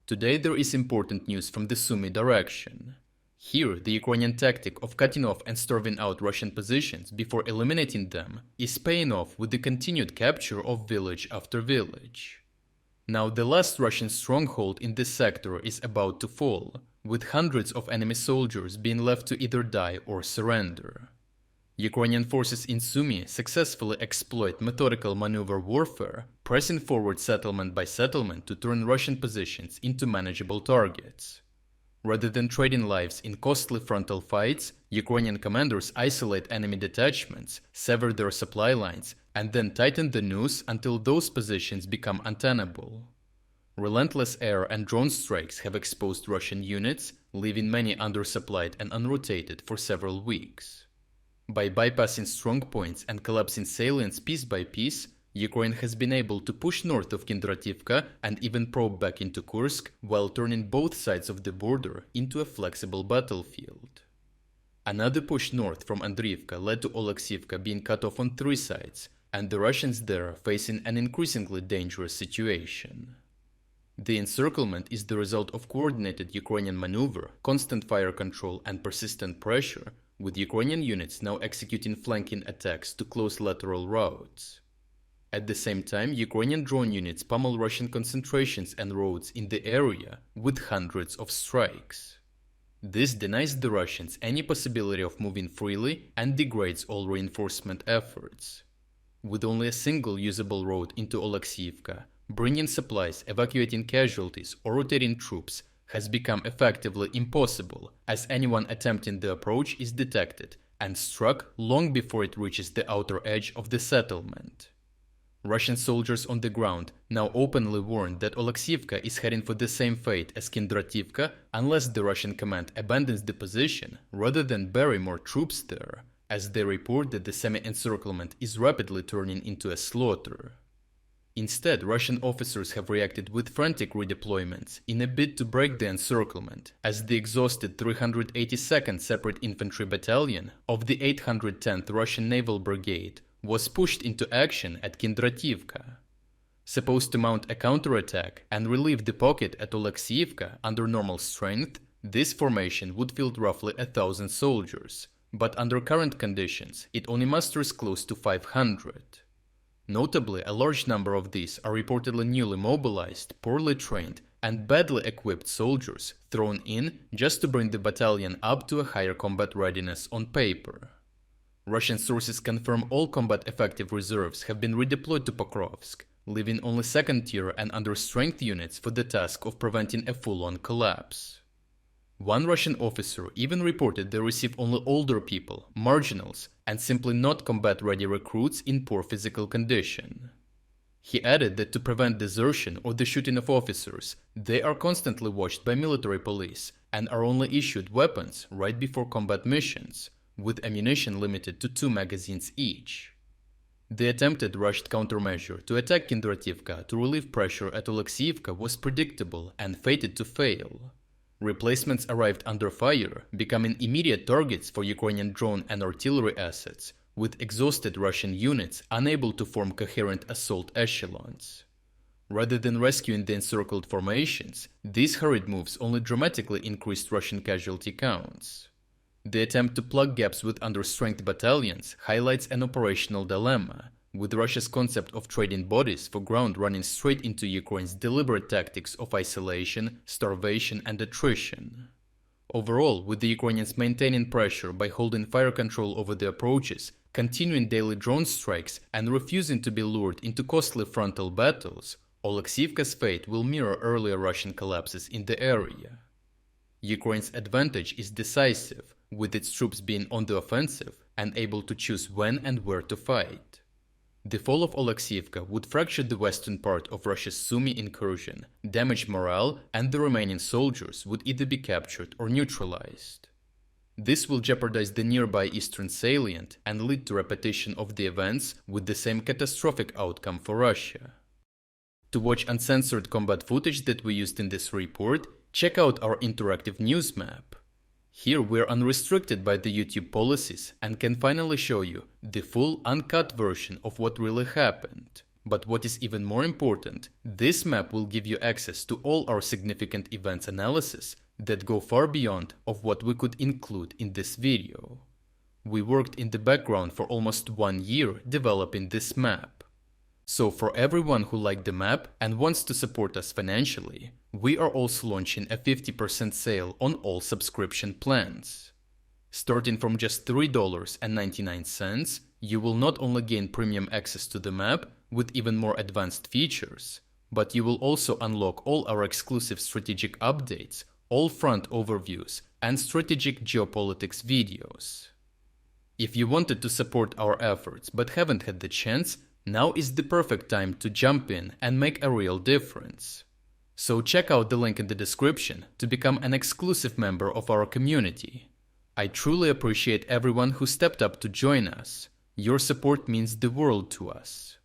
Today there is important news from the Sumy direction. Here, the Ukrainian tactic of cutting off and starving out Russian positions before eliminating them is paying off with the continued capture of village after village. Now the last Russian stronghold in this sector is about to fall, with hundreds of enemy soldiers being left to either die or surrender. Ukrainian forces in Sumy successfully exploit methodical maneuver warfare, pressing forward settlement by settlement to turn Russian positions into manageable targets. Rather than trading lives in costly frontal fights, Ukrainian commanders isolate enemy detachments, sever their supply lines, and then tighten the noose until those positions become untenable. Relentless air and drone strikes have exposed Russian units, leaving many undersupplied and unrotated for several weeks. By bypassing strong points and collapsing salients piece by piece, Ukraine has been able to push north of Kindrativka and even probe back into Kursk while turning both sides of the border into a flexible battlefield. Another push north from Andriivka led to Oleksiivka being cut off on three sides, and the Russians there facing an increasingly dangerous situation. The encirclement is the result of coordinated Ukrainian maneuver, constant fire control and persistent pressure, with Ukrainian units now executing flanking attacks to close lateral routes. At the same time, Ukrainian drone units pummel Russian concentrations and roads in the area with hundreds of strikes. This denies the Russians any possibility of moving freely and degrades all reinforcement efforts. With only a single usable road into Oleksiivka, bringing supplies, evacuating casualties, or rotating troops has become effectively impossible, as anyone attempting the approach is detected and struck long before it reaches the outer edge of the settlement. Russian soldiers on the ground now openly warn that Oleksiivka is heading for the same fate as Kindrativka unless the Russian command abandons the position rather than bury more troops there, as they report that the semi-encirclement is rapidly turning into a slaughter. Instead, Russian officers have reacted with frantic redeployments in a bid to break the encirclement, as the exhausted 382nd Separate Infantry Battalion of the 810th Russian Naval Brigade was pushed into action at Kindrativka. Supposed to mount a counterattack and relieve the pocket at Oleksiivka under normal strength, this formation would field roughly 1,000 soldiers, but under current conditions it only musters close to 500. Notably, a large number of these are reportedly newly mobilized, poorly trained, and badly equipped soldiers thrown in just to bring the battalion up to a higher combat readiness on paper. Russian sources confirm all combat-effective reserves have been redeployed to Pokrovsk, leaving only second-tier and under-strength units for the task of preventing a full-on collapse. One Russian officer even reported they receive only older people, marginals, and simply not combat-ready recruits in poor physical condition. He added that to prevent desertion or the shooting of officers, they are constantly watched by military police and are only issued weapons right before combat missions, with ammunition limited to 2 magazines each. The attempted rushed countermeasure to attack Kindrativka to relieve pressure at Oleksiivka was predictable and fated to fail. Replacements arrived under fire, becoming immediate targets for Ukrainian drone and artillery assets, with exhausted Russian units unable to form coherent assault echelons. Rather than rescuing the encircled formations, these hurried moves only dramatically increased Russian casualty counts. The attempt to plug gaps with understrength battalions highlights an operational dilemma, with Russia's concept of trading bodies for ground running straight into Ukraine's deliberate tactics of isolation, starvation, and attrition. Overall, with the Ukrainians maintaining pressure by holding fire control over the approaches, continuing daily drone strikes, and refusing to be lured into costly frontal battles, Oleksiivka's fate will mirror earlier Russian collapses in the area. Ukraine's advantage is decisive, with its troops being on the offensive and able to choose when and where to fight. The fall of Oleksiivka would fracture the western part of Russia's Sumy incursion, damage morale, and the remaining soldiers would either be captured or neutralized. This will jeopardize the nearby eastern salient and lead to repetition of the events with the same catastrophic outcome for Russia. To watch uncensored combat footage that we used in this report, check out our interactive news map. Here we're unrestricted by the YouTube policies and can finally show you the full uncut version of what really happened. But what is even more important, this map will give you access to all our significant events analysis that go far beyond of what we could include in this video. We worked in the background for almost 1 year developing this map. So for everyone who liked the map and wants to support us financially, we are also launching a 50% sale on all subscription plans. Starting from just $3.99, you will not only gain premium access to the map with even more advanced features, but you will also unlock all our exclusive strategic updates, all front overviews, and strategic geopolitics videos. If you wanted to support our efforts but haven't had the chance, now is the perfect time to jump in and make a real difference. So check out the link in the description to become an exclusive member of our community. I truly appreciate everyone who stepped up to join us. Your support means the world to us.